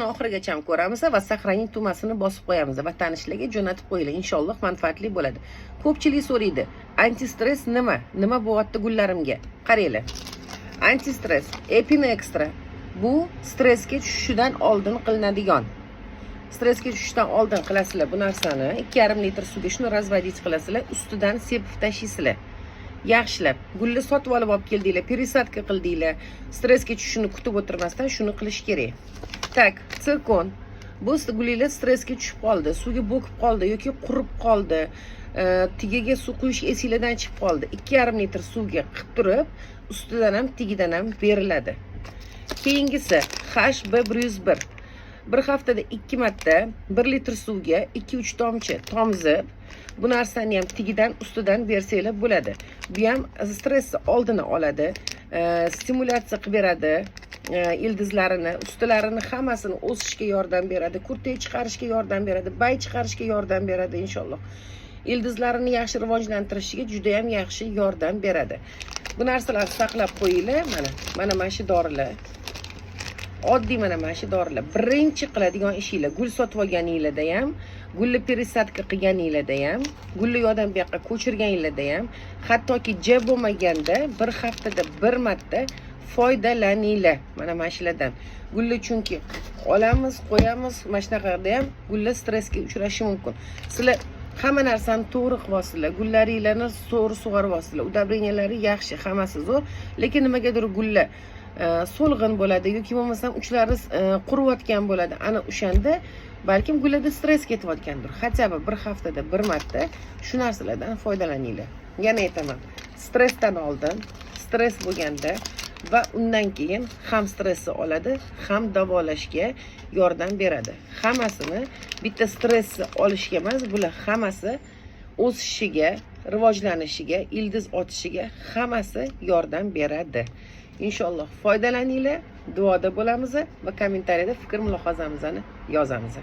Oxirigacha ko'ramiz va sahraning tugmasini bosib qo'yamiz va tanishlarga jo'natib qo'yinglar. Inshaalloh manfaatli bo'ladi. Ko'pchilik so'raydi, anti-stress nima? Nima bo'lyapti gullarimga? Qaranglar. Anti-stress, Epin Extra. Bu stressga tushishidan oldin qilinadigan. Stressga tushishdan oldin qilasizlar bu narsani 2,5 litr suvga shuni razvodить qilasizlar, ustidan sepib tashlaysizlar. Yaxshilab, gulni sotib olib keldinglar, пересадка qildinglar. Stressga tushishini kutib o'tirmasdan shuni qilish kerak. Tak, sirkon. Bu gulinglar stressga tushib qoldi, suvga bo'kib qoldi yoki qurib qoldi. Tigiga suv quyish esingizdan chiqib qoldi. 2,5 litr suvga qilib turib, ustidan ham, tigidan ham beriladi. Keyingisi HB101. Bir haftada 2 marta 1 litr suvga 2-3 tomchi tomizib, bu narsani ham tigidan ustidan bersanglar bo'ladi. Bu ham stressni oldini oladi, stimulyatsiya qilib beradi, ildizlarini, ustilarini hammasini o'sishga yordam beradi, kurtay chiqarishga yordam beradi, bay chiqarishga yordam beradi inshaalloh. Ildizlarini yaxshi rivojlantirishiga juda ham yaxshi yordam beradi. Bu narsalarni saqlab qo'yinglar, mana shu dorilar. Oddiy mana shu dorilar. Birinchi qiladigan ishinglar, gul sotib olganingizda ham, gulni пересадка qilganingizda ham, gulni yo'dan bu yoqqa ko'chirganingizda ham, hattoki jab bo'lmaganda bir haftada bir marta foydalaninglar mana shulardan. Gulni chunki olamiz, qo'yamiz, mana shunaqada ham gullar stressga uchrashi mumkin. Sizlar hamma narsani to'g'ri qilyapsizlar, gullaringlarni to'g'ri sug'oryapsizlar, udabreniyalar yaxshi, hammasi zo'r, lekin nimagadir gullar so'lg'in bo'ladi yoki bo'lmasam uchlaringiz quriyotgan bo'ladi. Ana o'shanda balkim gullarda stress ketayotgandir. Hattoki bir haftada bir marta shu narsalardan foydalaninglar. Yana aytaman, stressdan oldin, stress bo'lganda va undan keyin ham stressni oladi, ham davolashga yordam beradi. Hammasini bitta stressni olishga emas, bular hammasi o'sishiga, rivojlanishiga, ildiz otishiga hammasi yordam beradi. Inshaalloh foydalaninglar, duoda bo'lamiz va kommentariyada fikr mulohazamizni yozamiz.